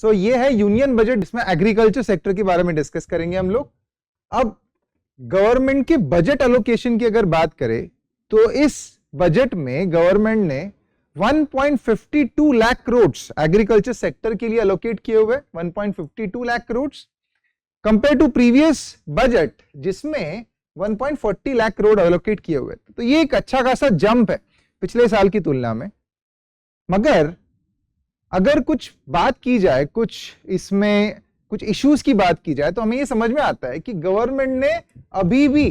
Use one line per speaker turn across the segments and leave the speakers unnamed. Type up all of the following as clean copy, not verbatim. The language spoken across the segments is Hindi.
सो ये है यूनियन बजट, जिसमें एग्रीकल्चर सेक्टर के बारे में डिस्कस करेंगे हम लोग। अब गवर्नमेंट के बजट एलोकेशन की अगर बात करें तो इस बजट में गवर्नमेंट ने 1.52 लाख करोड़ एग्रीकल्चर सेक्टर के लिए एलोकेट किए हुए, 1.52 lakh crore, compare to previous budget जिसमें 1.40 लाख करोड़ एलोकेट किए हुए। तो ये एक अच्छा खासा जंप है पिछले साल की तुलना में। मगर अगर कुछ बात की जाए, कुछ इसमें कुछ इश्यूज की बात की जाए, तो हमें ये समझ में आता है कि गवर्नमेंट ने अभी भी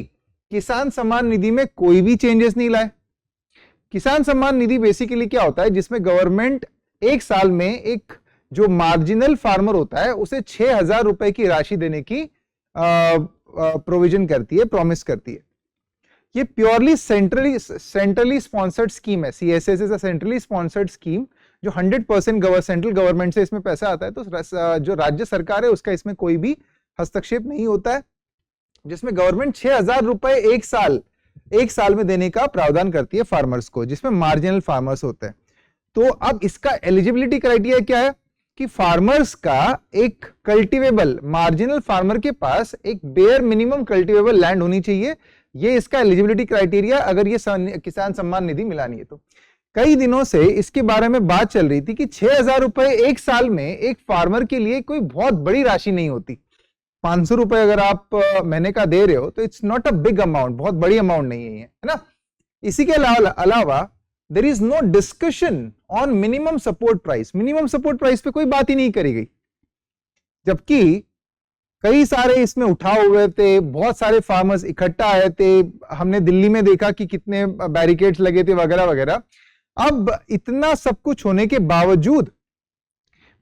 किसान सम्मान निधि में कोई भी चेंजेस नहीं लाए। किसान सम्मान निधि बेसिकली क्या होता है, जिसमें गवर्नमेंट एक साल में एक जो मार्जिनल फार्मर होता है उसे 6,000 रुपए की राशि देने की प्रोविजन करती है, प्रॉमिस करती है। ये प्योरली सेंट्रली स्पॉन्सर्ड स्कीम है। CSS is a centrally sponsored scheme जो 100% सेंट्रल गवर्नमेंट से इसमें पैसा आता है। तो जो राज्य सरकार है उसका इसमें कोई भी हस्तक्षेप नहीं होता है, जिसमें गवर्नमेंट 6,000 रुपए एक साल में देने का प्रावधान करती है फार्मर्स को, जिसमें मार्जिनल फार्मर्स होते हैं। तो अब इसका एलिजिबिलिटी क्राइटेरिया क्या है कि फार्मर्स का एक कल्टीवेबल, मार्जिनल फार्मर के पास एक बेयर मिनिमम कल्टीवेबल लैंड होनी चाहिए। ये इसका एलिजिबिलिटी क्राइटेरिया, अगर ये किसान सम्मान निधि मिलानी है तो। कई दिनों से इसके बारे में बात चल रही थी कि 6,000 रुपए एक साल में एक फार्मर के लिए कोई बहुत बड़ी राशि नहीं होती। 500 रुपए अगर आप महीने का दे रहे हो तो it's not a big amount, बहुत बड़ी अमाउंट नहीं है ना। इसी के अलावा there is no discussion on minimum support price. Minimum support price पे कोई बात ही नहीं करी गई, जबकि कई सारे इसमें उठाव हुए थे, बहुत सारे फार्मर्स इकट्ठा आए थे। हमने दिल्ली में देखा कि कितने बैरिकेड्स लगे थे वगैरह वगैरह। अब इतना सब कुछ होने के बावजूद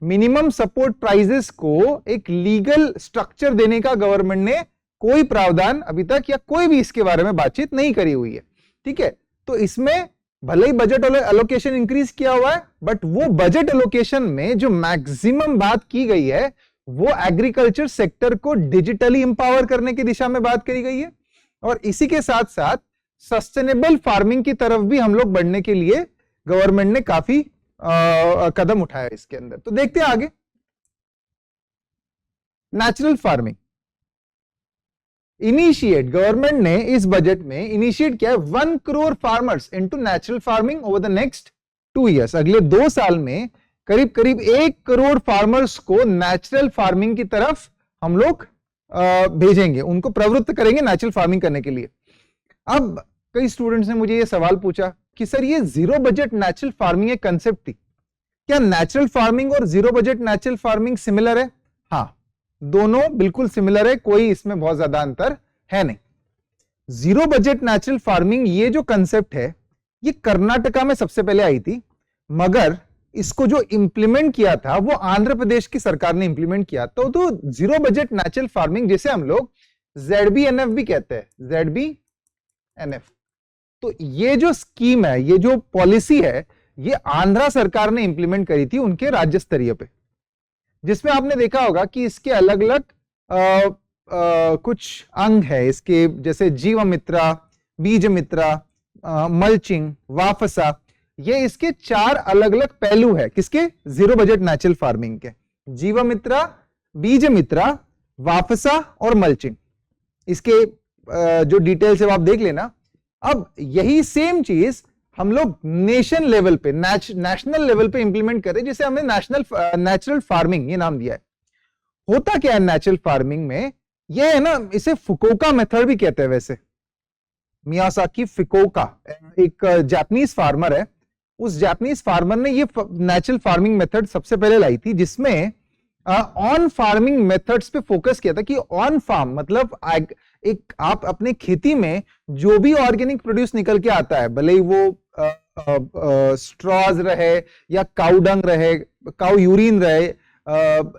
मिनिमम सपोर्ट प्राइसेस को एक लीगल स्ट्रक्चर देने का गवर्नमेंट ने कोई प्रावधान अभी तक या कोई भी इसके बारे में बातचीत नहीं करी हुई है। ठीक है, तो इसमें भले ही बजट एलोकेशन इंक्रीज किया हुआ है, बट वो बजट एलोकेशन में जो मैक्सिमम बात की गई है वो एग्रीकल्चर सेक्टर को डिजिटली इंपावर करने की दिशा में बात करी गई है। और इसी के साथ साथ सस्टेनेबल फार्मिंग की तरफ भी हम लोग बढ़ने के लिए गवर्नमेंट ने काफी कदम उठाया इसके अंदर। तो देखते हैं आगे। नेचुरल फार्मिंग इनिशिएट, गवर्नमेंट ने इस बजट में इनिशिएट किया है 1 crore farmers into natural farming over the next 2 years. अगले 2 साल में करीब करीब 1 करोड़ फार्मर्स को नेचुरल फार्मिंग की तरफ हम लोग भेजेंगे, उनको प्रवृत्त करेंगे नेचुरल फार्मिंग करने के लिए। अब कई स्टूडेंट्स ने मुझे ये सवाल पूछा कि सर ये जीरो बजट नेचुरल फार्मिंग एक कंसेप्ट थी, क्या नेचुरल फार्मिंग और zero budget natural farming similar है? हाँ, दोनों बिल्कुल सिमिलर है, कोई इसमें बहुत ज्यादा अंतर है नहीं। जीरो बजट नेचुरल फार्मिंग ये जो कंसेप्ट है ये कर्नाटका में सबसे पहले आई थी, मगर इसको जो इंप्लीमेंट किया था वो आंध्र प्रदेश की सरकार ने इंप्लीमेंट किया। तो जीरो बजट नेचुरल फार्मिंग जिसे हम लोग ZBNF भी कहते हैं, ZBNF, तो ये जो स्कीम है, ये जो पॉलिसी है, ये आंध्र सरकार ने इंप्लीमेंट करी थी उनके राज्य स्तरीय पे, जिसमें आपने देखा होगा कि इसके अलग अलग कुछ अंग है इसके, जैसे जीवामित्रा, बीज मित्रा, मल्चिंग, वाफसा, ये इसके 4 अलग अलग पहलू है। किसके? जीरो बजट नेचुरल फार्मिंग के। जीवामित्रा, बीज मित्रा, वाफसा और मल्चिंग, इसके जो डिटेल्स है वो आप देख लेना। अब यही सेम चीज हम लोग नेशन लेवल पे, नेशनल लेवल पे इंप्लीमेंट कर रहे हैं, जिसे हमने नेचुरल फार्मिंग ये नाम दिया है। होता क्या है नेचुरल फार्मिंग में, ये है ना, इसे फुकुओका मेथड भी कहते हैं। वैसे मियाजाकी फुकुओका एक जापानीज फार्मर है, उस जापानीज फार्मर ने ये नेचुरल फार्मिंग मेथड सबसे पहले लाई थी, जिसमें ऑन फार्मिंग मेथड्स पे फोकस किया था कि ऑन फार्म मतलब एक आप अपने खेती में जो भी ऑर्गेनिक प्रोड्यूस निकल के आता है, भले ही वो स्ट्रॉज रहे या काउ डंग रहे, काउ यूरिन रहे,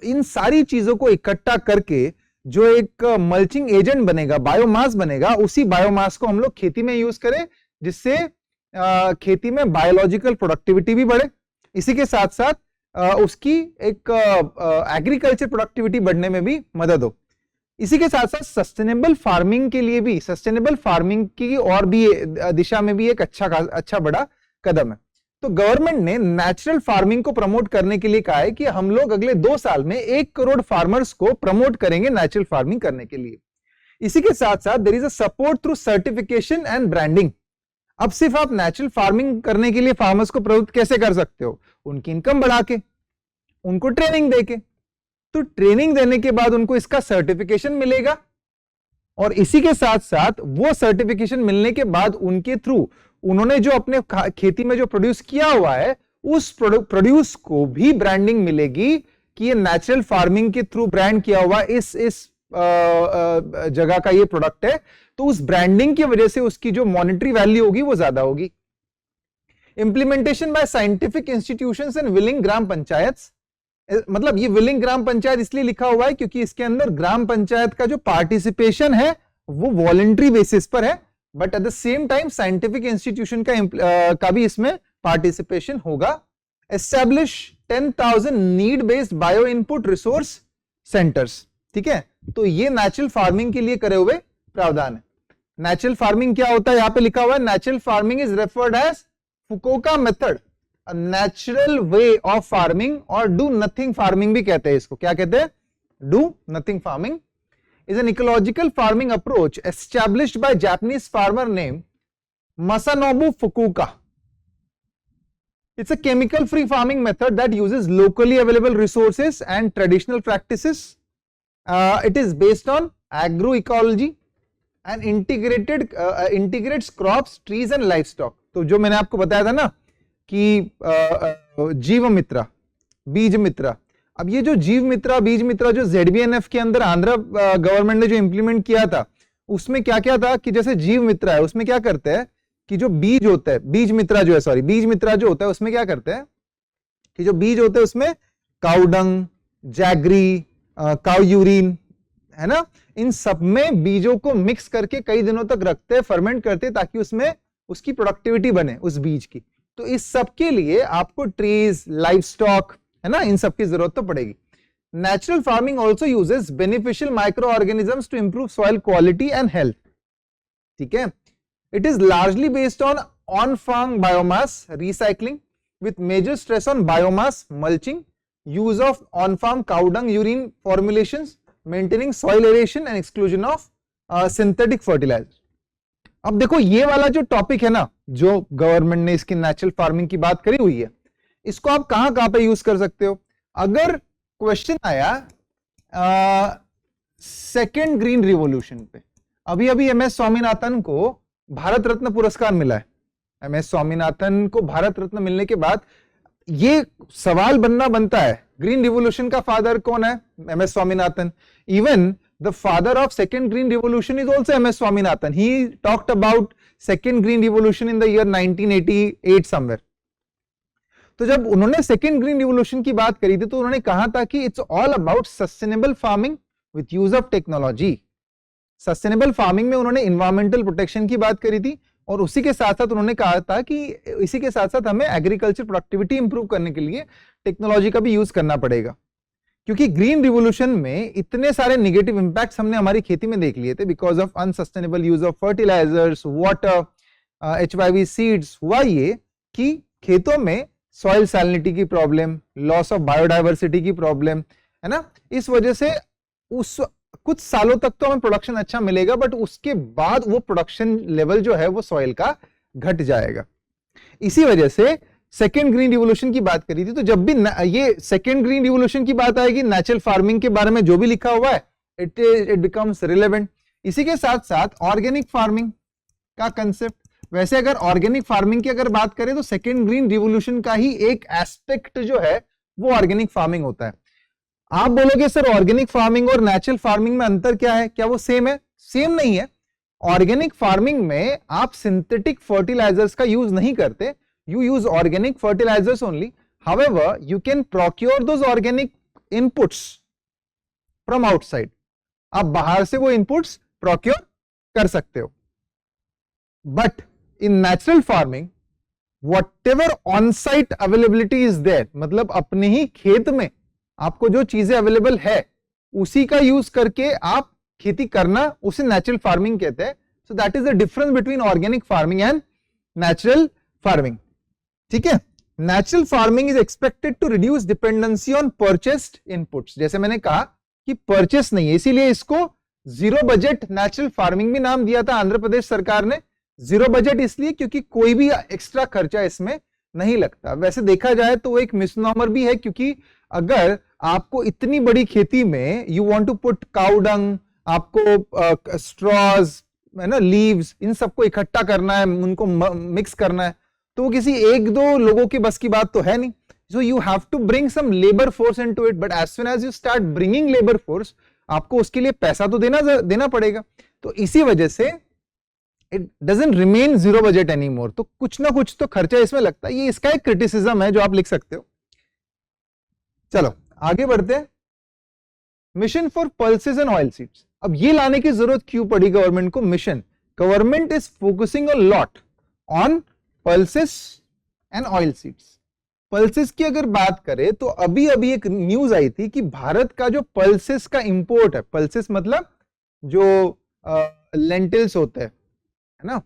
इन सारी चीजों को इकट्ठा करके जो एक मल्चिंग एजेंट बनेगा, बायोमास बनेगा, उसी बायोमास को हम लोग खेती में यूज करें, जिससे खेती में बायोलॉजिकल प्रोडक्टिविटी भी बढ़े, इसी के साथ साथ उसकी एक एग्रीकल्चर प्रोडक्टिविटी बढ़ने में भी मदद हो। इसी के साथ साथ सस्टेनेबल फार्मिंग के लिए भी, सस्टेनेबल फार्मिंग की और भी दिशा में भी एक अच्छा बड़ा कदम है। तो गवर्नमेंट ने नेचुरल फार्मिंग को प्रमोट करने के लिए कहा है कि हम लोग अगले 2 साल में 1 करोड़ फार्मर्स को प्रमोट करेंगे नेचुरल फार्मिंग करने के लिए। इसी के साथ साथ there is a support through certification and branding. अब सिर्फ आप नेचुरल फार्मिंग करने के लिए फार्मर्स को प्रवृत्त कैसे कर सकते हो? उनकी इनकम बढ़ा के, उनको ट्रेनिंग देके। तो ट्रेनिंग देने के बाद उनको इसका सर्टिफिकेशन मिलेगा, और इसी के साथ साथ वो सर्टिफिकेशन मिलने के बाद उनके थ्रू उन्होंने जो अपने खेती में जो प्रोड्यूस किया हुआ है उस प्रोड्यूस को भी ब्रांडिंग मिलेगी कि ये नेचुरल फार्मिंग के थ्रू ब्रांड किया हुआ इस जगह का ये प्रोडक्ट है। तो उस ब्रांडिंग की वजह से उसकी जो मॉनेटरी वैल्यू होगी वो ज्यादा होगी। Implementation by scientific institutions and willing gram panchayat, मतलब ये विलिंग ग्राम पंचायत इसलिए लिखा हुआ है क्योंकि इसके अंदर ग्राम पंचायत का जो पार्टिसिपेशन है वो वॉलंटरी बेसिस पर है, but at the same time scientific institution का भी इसमें पार्टिसिपेशन होगा। Establish 10,000 need based bio input resource centres, ठीक है। तो ये नेचुरल फार्मिंग के लिए करे हुए प्रावधान है। नेचुरल फार्मिंग क्या होता है? यहां पे लिखा हुआ है natural farming is referred as Fukuoka method, a natural way of farming, और डू नथिंग फार्मिंग भी कहते हैं इसको। क्या कहते हैं? Do nothing farming is an ecological farming approach established by Japanese farmer named Masanobu Fukuoka. It's a chemical-free farming method that uses locally available resources and traditional practices. It is based on agroecology and integrates crops, trees and livestock. तो जो मैंने आपको बताया था ना कि जीव मित्रा, बीज मित्रा, अब ये जो जीव मित्रा, बीज मित्रा जो ZBNF के अंदर आंध्र गवर्नमेंट ने जो इंप्लीमेंट किया था उसमें क्या क्या था कि जैसे जीव मित्रा है उसमें क्या करते हैं कि जो बीज होता है, बीज मित्रा जो है, सॉरी बीज मित्रा जो होता है उसमें क्या करते हैं कि जो बीज होते हैं उसमें काउडंग, जैगरी, काउ यूरिन, है ना, इन सब में बीजों को मिक्स करके कई दिनों तक रखते हैं, फर्मेंट करते हैं ताकि उसमें उसकी प्रोडक्टिविटी बने उस बीज की। तो इस सब के लिए आपको ट्रीज, लाइव स्टॉक, है ना, इन सब की जरूरत तो पड़ेगी। Natural farming also uses beneficial micro organisms to improve soil quality and health, ठीक है। It is largely based on farm biomass recycling with major stress on biomass mulching, use of on farm cow dung urine formulations, maintaining soil aeration and exclusion of synthetic fertiliser. अब देखो ये वाला जो टॉपिक है ना, जो गवर्नमेंट ने इसकी नेचुरल फार्मिंग की बात करी हुई है, इसको आप कहां पे यूज कर सकते हो? अगर क्वेश्चन आया सेकेंड ग्रीन रिवॉल्यूशन पे, अभी अभी MS स्वामीनाथन को भारत रत्न पुरस्कार मिला है। MS स्वामीनाथन को भारत रत्न मिलने के बाद ये सवाल बनता है, ग्रीन रिवॉल्यूशन का फादर कौन है? MS Swaminathan. Even the father of second green revolution is also MS Swaminathan. He talked about second green revolution in the year 1988 somewhere. तो जब उन्होंने सेकेंड ग्रीन रिवोल्यूशन की बात करी थी तो उन्होंने कहा था कि it's all about sustainable farming with use of technology. Sustainable farming में उन्होंने एनवायरमेंटल प्रोटेक्शन की बात करी थी, और उसी के साथ साथ उन्होंने कहा था कि इसी के साथ साथ हमें एग्रीकल्चर प्रोडक्टिविटी इंप्रूव करने के लिए टेक्नोलॉजी का भी यूज करना पड़ेगा, क्योंकि ग्रीन रिवोल्यूशन में इतने सारे नेगेटिव इंपैक्ट्स हमने हमारी खेती में देख लिए थे because of unsustainable use of fertilisers, water, HYV seeds. हुआ ये कि खेतों में सॉइल सैलिनिटी की प्रॉब्लम, लॉस ऑफ बायोडाइवर्सिटी की प्रॉब्लम, है ना, इस वजह से उस कुछ सालों तक तो हमें प्रोडक्शन अच्छा मिलेगा, बट उसके बाद वो प्रोडक्शन लेवल जो है वो सॉइल का घट जाएगा। इसी वजह से सेकेंड ग्रीन रिवोल्यूशन की बात करी थी। तो जब भी ये सेकेंड ग्रीन रिवोल्यूशन की बात आएगी, नेचुरल फार्मिंग के बारे में जो भी लिखा हुआ है इट बिकम्स रिलेवेंट। इसी के साथ साथ ऑर्गेनिक फार्मिंग का कंसेप्ट, वैसे अगर ऑर्गेनिक फार्मिंग की अगर बात करें तो सेकेंड ग्रीन रिवोल्यूशन का ही एक एस्पेक्ट जो है वो ऑर्गेनिक फार्मिंग होता है। आप बोलोगे सर ऑर्गेनिक फार्मिंग और नेचुरल फार्मिंग में अंतर क्या है, क्या वो सेम है? सेम नहीं है। ऑर्गेनिक फार्मिंग में आप सिंथेटिक फर्टिलाइजर्स का यूज नहीं करते, you use organic fertilizers only. However, you can procure those organic inputs from outside. आप बाहर से वो inputs procure कर सकते हो। But in natural farming, whatever on-site availability is there, मतलब अपने ही खेत में आपको जो चीजें अवेलेबल है उसी का यूज करके आप खेती करना, उसे नेचुरल फार्मिंग कहते हैं। So that is the difference between organic farming and natural farming. ठीक है, natural farming is expected to reduce dependency on purchased inputs. जैसे मैंने कहा कि परचेस नहीं है, इसीलिए इसको जीरो बजट नेचुरल फार्मिंग भी नाम दिया था आंध्र प्रदेश सरकार ने। जीरो बजट इसलिए क्योंकि कोई भी एक्स्ट्रा खर्चा इसमें नहीं लगता। वैसे देखा जाए तो वो एक मिसनॉमर भी है, क्योंकि अगर आपको इतनी बड़ी खेती में you want to put cow dung, आपको स्ट्रॉज है ना, लीव्स, इन सबको इकट्ठा करना है, उनको मिक्स करना है, तो वो किसी एक दो लोगों की बस की बात तो है नहीं। So you have to bring some labour force into it, but as soon as you start bringing labour force, आपको उसके लिए पैसा तो देना पड़ेगा। तो इसी वजह से it doesn't remain zero budget any more. तो कुछ ना कुछ तो खर्चा इसमें लगता है। ये इसका एक क्रिटिसिज्म है जो आप लिख सकते हो। चलो आगे बढ़ते हैं। Mission for pulses and oil seeds. अब ये लाने की जरूरत क्यों पड़ी गवर्नमेंट को? Mission, government is focusing a lot on pulses and oil seeds. Pulses की अगर बात करें तो अभी अभी एक न्यूज आई थी कि भारत का जो पल्सेस का इंपोर्ट है, पल्सेस मतलब जो लेंटिल्स होते हैं, है ना,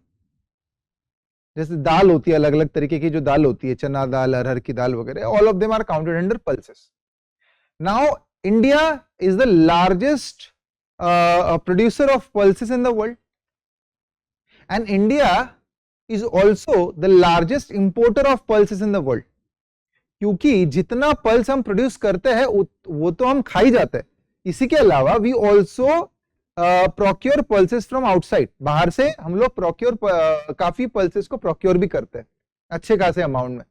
जैसे दाल होती है, अलग अलग तरीके की जो दाल होती है, चना दाल, अरहर की दाल वगैरह, all of them are counted under pulses. Now India is the largest producer of pulses in the world, and India is also the largest importer of pulses in the world. क्योंकि जितना पल्स हम प्रोड्यूस करते हैं वो तो हम खा ही जाते हैं, इसी के अलावा we also procure pulses from outside. बाहर से हम लोग काफी पल्सेस को प्रोक्योर भी करते हैं अच्छे खासे अमाउंट में।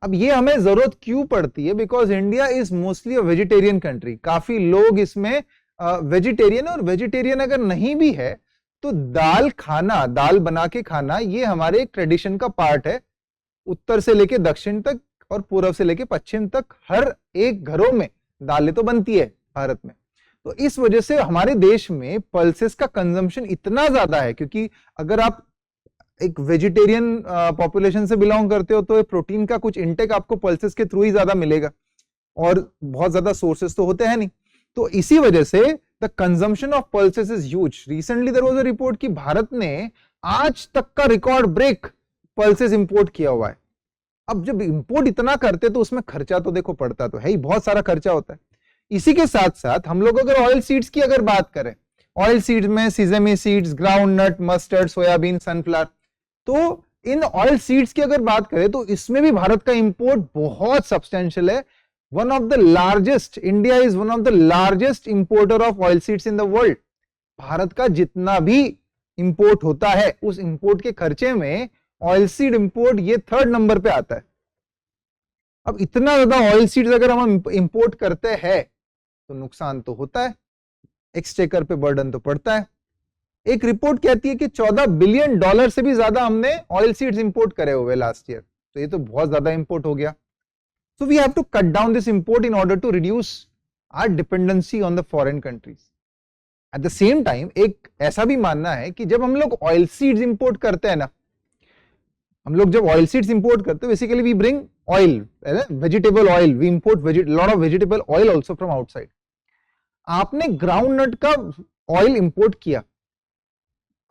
अब ये हमें जरूरत क्यों पड़ती है? Because India is mostly a vegetarian country. काफी लोग इसमें वेजिटेरियन, और वेजिटेरियन अगर नहीं भी है तो दाल खाना, दाल बना के खाना, ये हमारे एक ट्रेडिशन का पार्ट है। उत्तर से लेके दक्षिण तक और पूर्व से लेके पश्चिम तक हर एक घरों में दालें तो बनती है भारत में। तो इस वजह से हमारे देश में पल्सेस का कंजम्पशन इतना ज्यादा है, क्योंकि अगर आप एक वेजिटेरियन पॉपुलेशन से बिलोंग करते हो तो प्रोटीन का कुछ इंटेक आपको पल्सेस के थ्रू ही ज्यादा मिलेगा, और बहुत ज्यादा सोर्सेस तो होते हैं नहीं। तो इसी वजह से the consumption of pulses is huge. Recently there was a report कि भारत ने आज तक का रिकॉर्ड ब्रेक पल्सेस इंपोर्ट किया हुआ है। अब जब इंपोर्ट इतना करते तो उसमें खर्चा तो देखो पड़ता तो है ही, बहुत सारा खर्चा होता है। इसी के साथ साथ हम लोग अगर ऑयल सीड्स की अगर बात करें, ऑयल सीड्स में sesame seeds, groundnut, mustard, soybean, sunflower, तो इन ऑयल सीड्स की अगर बात करें तो इसमें भी भारत का इंपोर्ट बहुत सब्सटेंशियल है। One of the largest, India is one of the largest importer of oil seeds in the world. Bharat का जितना भी इंपोर्ट होता है उस इंपोर्ट के खर्चे में ऑयल सीड इंपोर्ट ये 3rd नंबर पे आता है। अब इतना ज्यादा ऑयल सीड्स अगर हम इंपोर्ट करते हैं तो नुकसान तो होता है, एक्सचेकर पे बर्डन तो पड़ता है। एक रिपोर्ट कहती है कि $14 बिलियन से भी ज्यादा हमने ऑयल सीड्स इंपोर्ट करे हुए लास्ट ईयर। तो ये तो बहुत ज्यादा इंपोर्ट हो गया। So we have to cut down this import in order to reduce our dependency on the foreign countries. At the same time एक ऐसा भी मानना है कि जब हम लोग ऑयल सीड्स इंपोर्ट करते हैं ना, हम लोग जब ऑयल सीड्स इंपोर्ट करते हैं, basically we bring oil, vegetable oil, we import lot of vegetable oil also from outside. आपने ग्राउंड नट का ऑयल इंपोर्ट किया,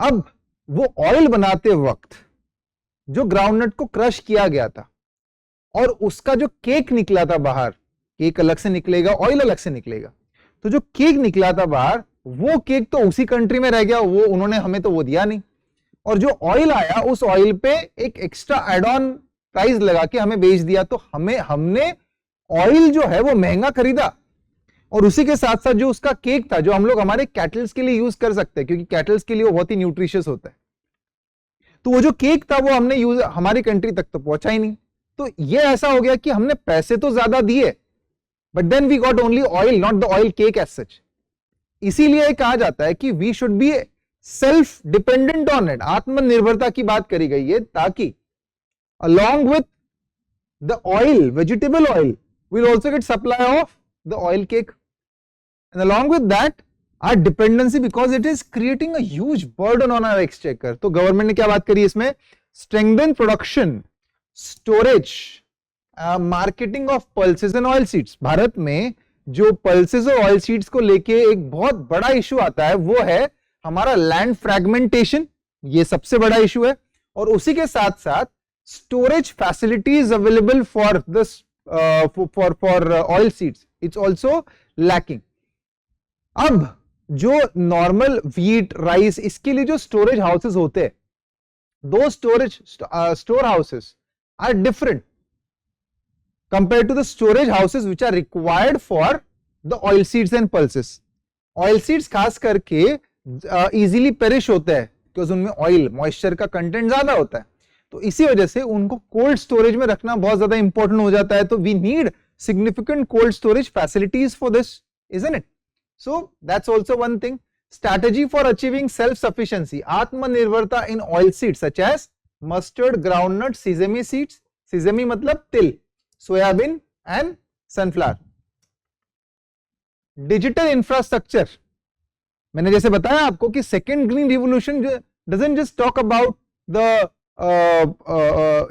अब वो ऑयल बनाते वक्त जो ग्राउंड नट को क्रश किया गया था और उसका जो केक निकला था बाहर, केक अलग से निकलेगा, ऑयल अलग से निकलेगा, तो जो केक निकला था बाहर वो केक तो उसी कंट्री में रह गया, वो उन्होंने हमें तो वो दिया नहीं। और जो ऑयल आया उस ऑयल पे एक एक्स्ट्रा एड ऑन प्राइस लगा के हमें बेच दिया। तो हमने ऑयल जो है वो महंगा खरीदा, और उसी के साथ साथ जो उसका केक था जो हम लोग हमारे कैटल्स के लिए यूज कर सकते हैं, क्योंकि कैटल्स के लिए वो बहुत ही न्यूट्रिशियस होता है, तो वो जो केक था वो हमने यूज हमारी कंट्री तक तो पहुंचा ही नहीं। तो ये ऐसा हो गया कि हमने पैसे तो ज्यादा दिए, but then we got only oil, not the oil cake as such. इसीलिए कहा जाता है कि we should be self dependent on it, आत्मनिर्भरता की बात करी गई है, ताकि along with the oil, vegetable oil, we'll also get supply of the oil cake, and along with that our dependency, because it is creating a huge burden on our exchequer। तो गवर्नमेंट ने क्या बात करी इसमें? strengthen production, storage, marketing of pulses and oil seeds। Bharat में जो पल्सेस और ऑयल सीड्स को लेके एक बहुत बड़ा इशू आता है वो है हमारा लैंड फ्रैगमेंटेशन, ये सबसे बड़ा इशू है, और उसी के साथ साथ storage facilities available for this for oil seeds, it's also lacking. अब जो नॉर्मल व्हीट राइस इसके लिए जो स्टोरेज हाउसेस होते हैं, दो storage store houses are different compared to the storage houses which are required for the oil seeds and pulses. Oil seeds खास करके easily perish होते हैं because उनमें oil moisture का content ज्यादा होता है, तो इसी वजह से उनको cold storage में रखना बहुत ज्यादा important हो जाता है. तो we need significant cold storage facilities for this, isn't it? So that's also one thing. Strategy for achieving self-sufficiency, आत्मनिर्भरता in oil seeds such as mustard, groundnut, sesame seeds. Sesame मतलब तिल, soybean and sunflower. Digital infrastructure, मैंने जैसे बताया आपको कि second green revolution doesn't just talk about the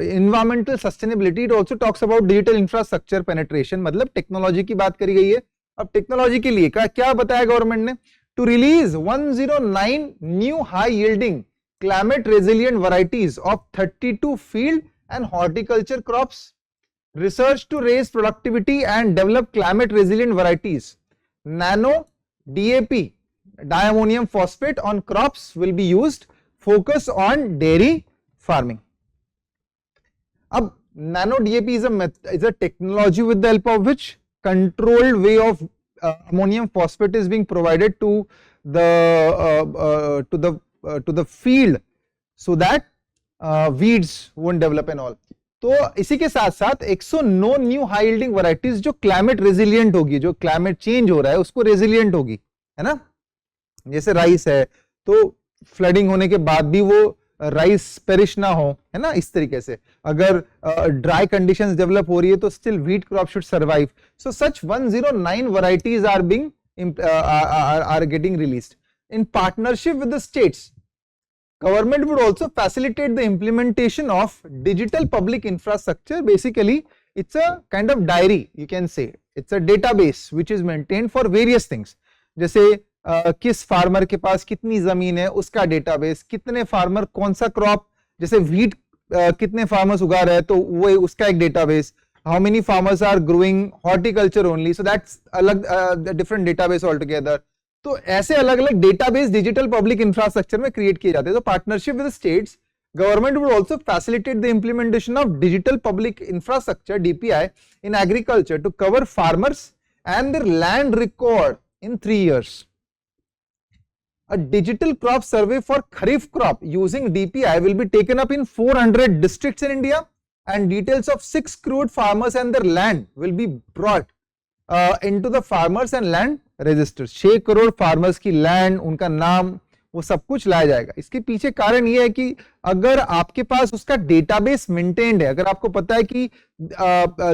environmental sustainability, it also talks about digital infrastructure penetration. मतलब टेक्नोलॉजी की बात करी गई है. अब टेक्नोलॉजी के लिए क्या बताया गवर्नमेंट ने? To release 109 new high yielding climate resilient varieties of 32 field and horticulture crops. Research to raise productivity and develop climate resilient varieties. Nano DAP, diammonium phosphate on crops will be used. Focus on dairy farming. Ab nano DAP is a technology with the help of which controlled way of ammonium phosphate is being provided to the field so that weeds won't develop and all. तो इसी के साथ साथ 109 न्यू हाई यील्डिंग वैरायटीज जो क्लाइमेट रेजिलिएंट होगी, जो क्लाइमेट चेंज हो रहा है उसको रेजिलिएंट होगी, है ना. जैसे राइस है तो फ्लडिंग होने के बाद भी वो राइस पेरिश ना हो, है ना. इस तरीके से अगर ड्राई कंडीशंस डेवलप हो रही है तो still wheat crop should survive. So such 109 varieties are being are getting released in partnership with the states. Government would also facilitate the implementation of digital public infrastructure. Basically, it's a kind of diary, you can say. It's a database which is maintained for various things. जैसे किस फार्मर के पास कितनी जमीन है उसका डेटाबेस, कितने फार्मर कौन सा क्रॉप, जैसे व्हीट कितने फार्मर्स उगा रहे हैं तो वो उसका एक database. How many farmers are growing horticulture only, so that's अलग different database altogether. तो ऐसे अलग अलग डेटाबेस डिजिटल पब्लिक इंफ्रास्ट्रक्चर में क्रिएट किए जाते हैं. तो partnership with states, government would also facilitate the implementation of digital public infrastructure DPI in agriculture to cover farmers and their land record in 3 years. A digital crop survey for kharif crop using DPI will be taken up in 400 districts in India, and details of 6 crore farmers and their land will be brought into the farmers and land registers. 6 crore farmers की लैंड, उनका नाम, वो सब कुछ लाया जाएगा. इसके पीछे कारण ये है कि अगर आपके पास उसका डेटाबेस मेंटेन्ड है, अगर आपको पता है कि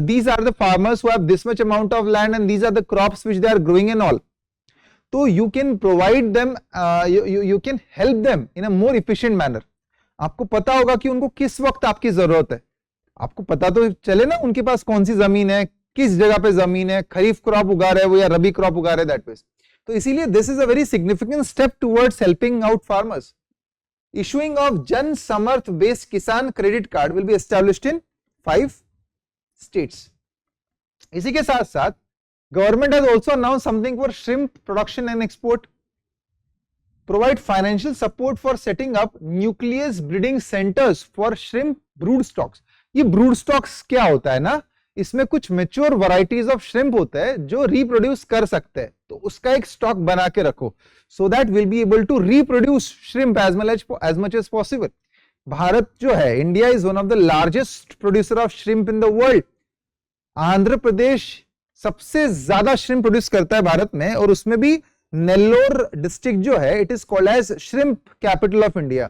these are the farmers who have this much amount of land and these are the crops which they are growing and all, तो you can provide them, you can help them in a more efficient manner. आपको पता होगा कि उनको किस वक्त आपकी जरूरत है, आपको पता तो चले ना उनके पास कौन सी जमीन है, किस जगह पे जमीन है, खरीफ क्रॉप उगा रहे हैं वो या रबी क्रॉप उगा रहे हैं, दैट वे. तो इसीलिए this is a very significant step towards helping out farmers. Issuing of जन समर्थ बेस्ड किसान credit card will be established in 5 states. इसी के साथ साथ government has also announced something for shrimp production and export. Provide financial support for setting up nucleus breeding centres for shrimp brood stocks. ये ब्रूड स्टॉक्स क्या होता है ना, इसमें कुछ मैच्योर वैरायटीज ऑफ श्रिम्प होता है जो रिप्रोड्यूस कर सकते हैं, तो उसका एक स्टॉक बना के रखो so that will be able to reproduce shrimp as much as possible. Bharat जो है, India is one of the largest producer of shrimp in the world. Andhra Pradesh सबसे ज्यादा श्रिम्प प्रोड्यूस करता है भारत में, और उसमें भी नेल्लोर डिस्ट्रिक्ट जो है, it is called as shrimp capital of India.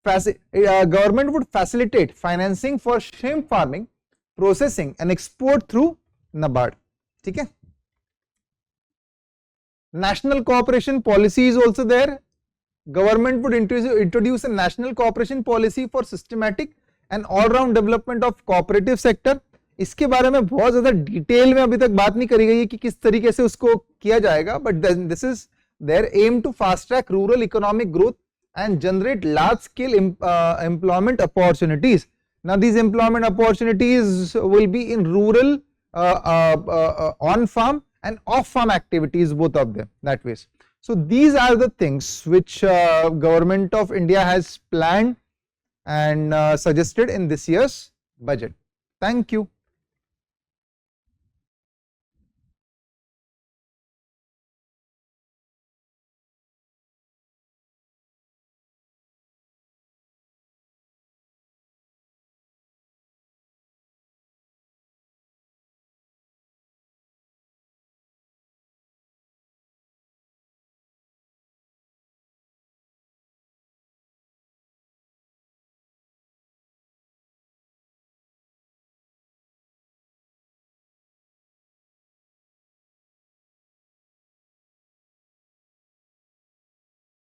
Government would facilitate financing for shrimp farming, processing and export through NABARD. ठीक है. National cooperation policy is also there. Government would introduce a national cooperation policy for systematic and all round development of cooperative sector. इसके बारे में बहुत ज्यादा डिटेल में अभी तक बात नहीं करी गई है कि किस तरीके से उसको किया जाएगा, but this is their aim to fast track rural economic growth and generate large scale employment opportunities Now these employment opportunities will be in rural, on farm and off farm activities, both of them that ways. So these are the things which Government of India has planned and suggested in this year's budget. Thank you.